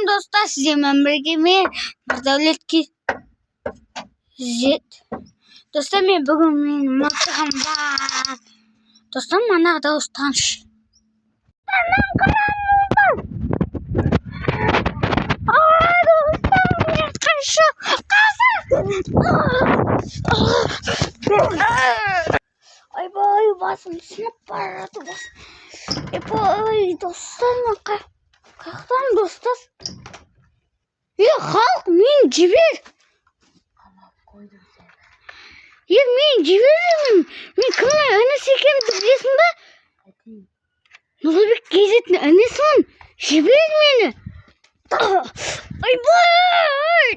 dostlar, size membergimi Nurdavletki zet. Dostlar, men bugun mening maqsadam bor. Dostlar, mana dostlar. Ay boy, basım sinip baradı bas. Boy dostlar, qayerdan dostlar? Xalq men jibir. Men jibirman. Men kimning anasi ekanimni bilasizmi? Nurabek gazetning anasiman. Jibir meni. Ay boy!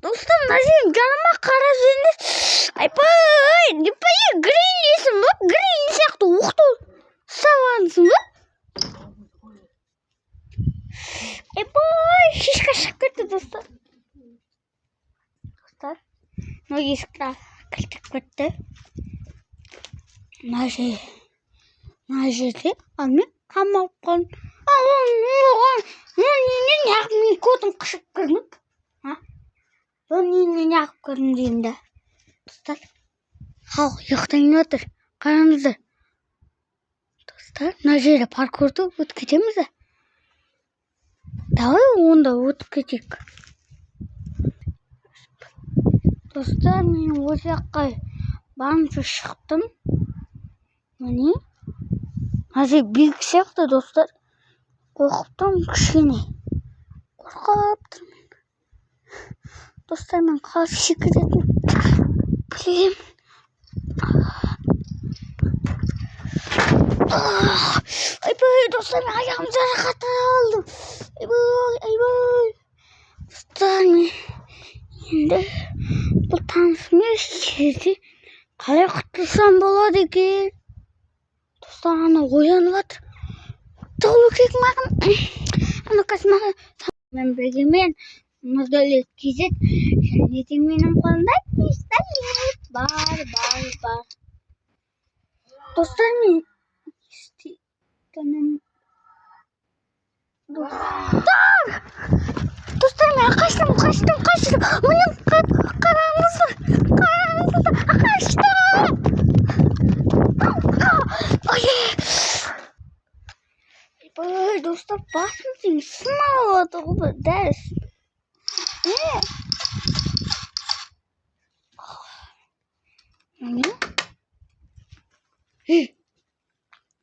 Dostum, nazim canıma qarasini. Ay boy! Nipayi green yesin bu. Green сияқты оқты савансың ба? Ay boy! Шишка шығып кетті достар. Достар, мына есікті кілттеп кетті. Мына жерде мен қамалып қалдым. Мен неғып көтім қышып кірдім. Мен неғып кірдім деймін да. Достар, халық ұйықтайын отыр. Қараңыздар. Достар, мына жерде паркурды өтіп кетеміз де. Давай онда өтіп кетейік. Достар, мен осы жаққа барынша шықтым. Міне. Қазір биік сияқты достар. Қорқып тұрмын кішкене. Қорқып тұрмын. Достар, мен қалай секіретінін білемін. Айбай, достар, мен аяғым жарақат алдым. Айбай. Достар, мен енді бұл танысымен жерде қалай құтылсам болады екен? Достар, ана оянып жатыр. Толы кек маған. Ана қас маған. Мен біргемен Нұрдәулет кезет. Және де менің қолымда пистолет бар. Достар, мен Достар, мен қаштым. Міне қараңыздар. Ой, достар, басым сен сынап отыр ғой дәріс.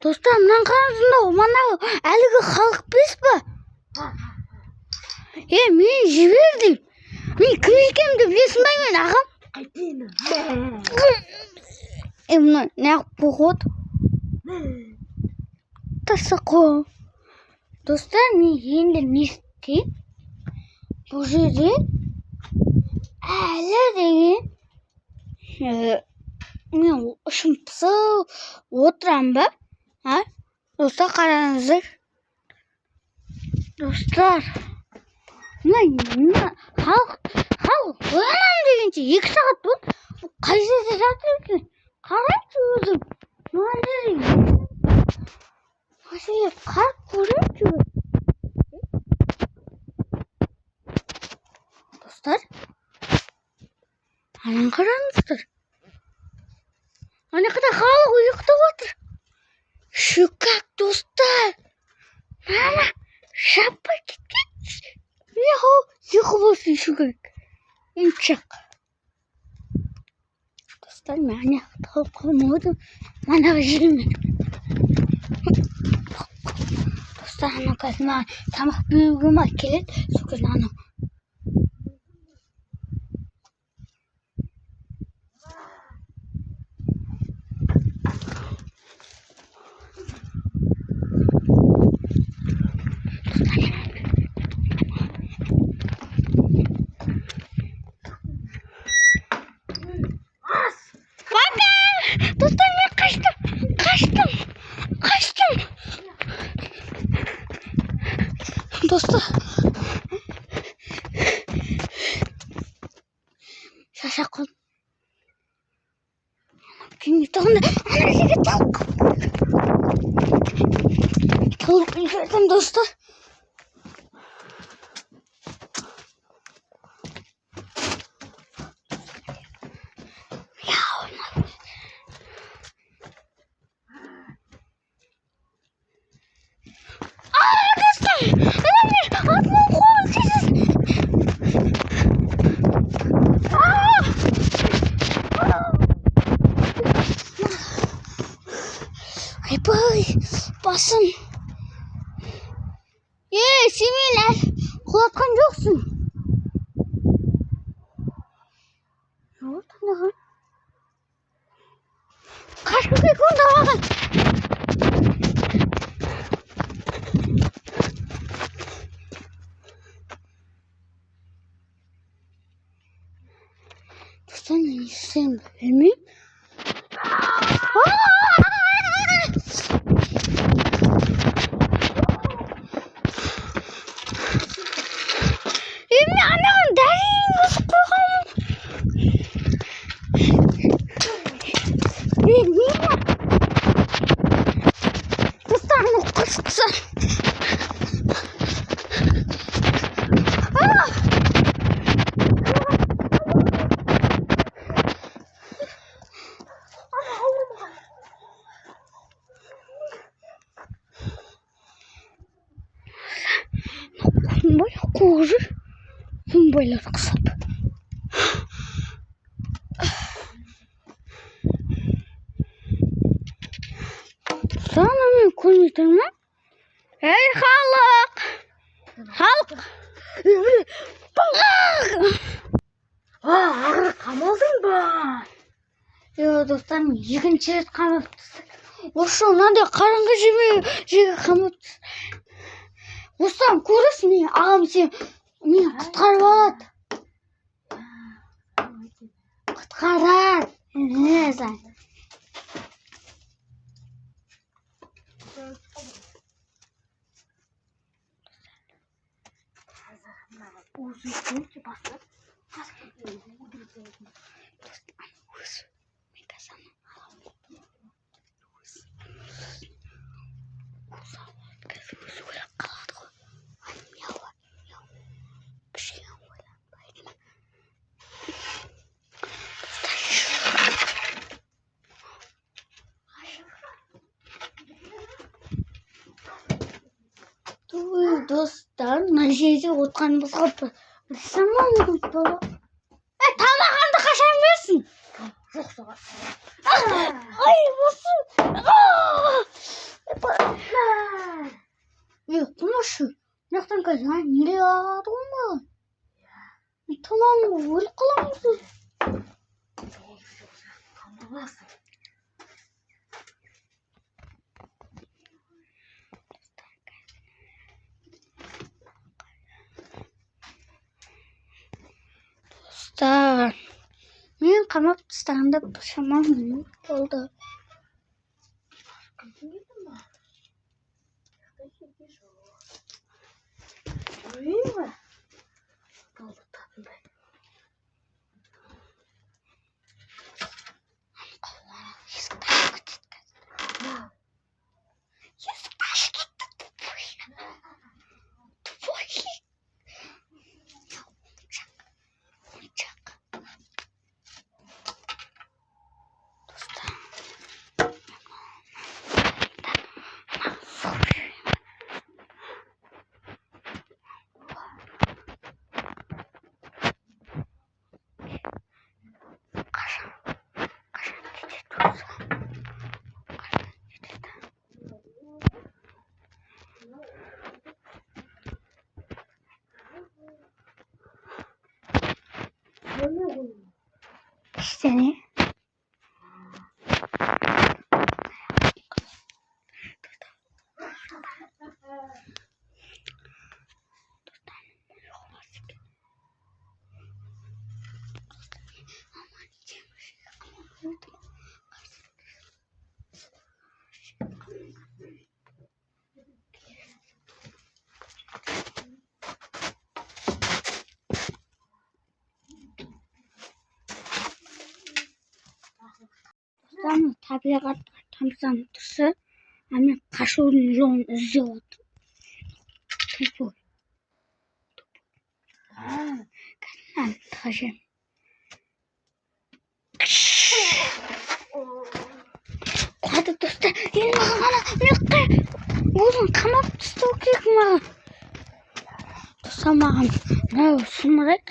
Достар, мынаны қараңыздар, мынау әлгі халық білесіз ба? Мен жібердім. Мен кім екенімді білесің бе мен, ағам? Мына неғып бұғыд? Тасақ қой. Достар, мен енді не істеймін? Бұл жерде әлі деген мен ұшым пысып отырам ба? Достар, қараңыздар. Достар, халық оянам дегенше 2 сағат болды. Бұл қай жерде жатыр екен? Қараңызшы өзім. Мына жерде қарап көрейінші. Достар, анан қараңыздар. Ана қада халық ұйықтап отыр. Шүкак, достар. Мама, шаппай кеткенші. Ұйқы болсын шүкак. Емчақ. Достар, мен ана қалып қалмадым. Манаға жүрмін. Достар, ана қазір маған тамақ беруге ма келеді. Сол кезде ана. Dostlar, ben kaçtım. Dostlar. Şaşak ol. Kim yutağında? Anasını tavuk. Tavuk yiyeceğim dostlar. Уятқан жоқсың. Юу танаған? Қашқызбай күн табаған. Достан не істеймін білмеймін. Мен анаған дайын өсіп қойғанмын. Достарым қысқысы. Құнбай қуғыр. Құнбайлар қысап. Sana mı konuştun mu? Hey halk! Halk! Ağır kamaldın mı? Yo dostlarım екінші рет қамапты. Осы мынандай қараңғы жеге қамапты. Осыдан көресің мен ағам мені құтқарып алады. Құтқарады. Не знаю. Достар, мына жерде отқанымызға бір шамалы болды. Тамағанды қашан берсін? Жоқ соға. Ай, осы. Құмашы, мынақтан қазір неге алады ғой маған? Тамағымды өліп қаламын. Қамаласың. Мен қамап тастағанда шамам болды. İşte ne? Табиғатқа тамсанып тұрса, мен қашудың жолын іздеп отырмын. Тупой. Кәдімгі тағажем. Құлады достар, енді маған өзін қамап тастау керек маған. Достар маған мынау сұмырек,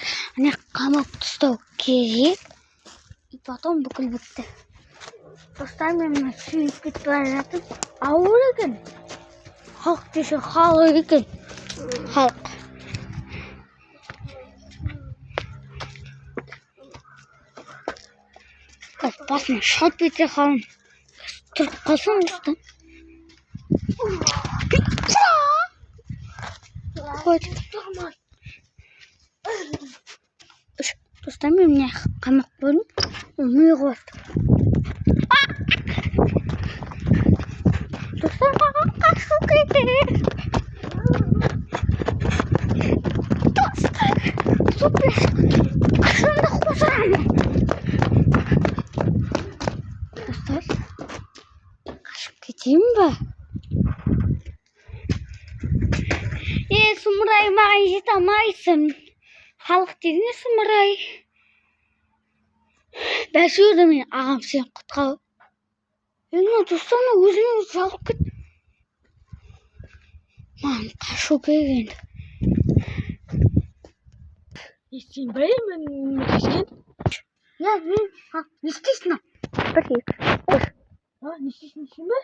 қамап тастау керек. И потом бүкіл бітті. Достар мен сүйіп кетіп бара жатып, ауыр екен. Халық десе халық екен. Халық. басына шалт ете қалың. Тұрып қалсаң достым. Қойды. Достым, мен міне қамақ қойдым. Өлмей қойды. Достым, қашу керек. Достым, супер. Қашанда қосырамын. Достар, қашып кетейін ба? Сұмырай, маған жете алмайсың. Халық деген сұмырай. Бәсеуді мен ағам сен құтқал. Енді достарына өзіне жалып кет. Маған қашу керек енді. Сен білемін не істескен? Я, не істейсің? Бір, екі, үш. Не істесін дейсің бе?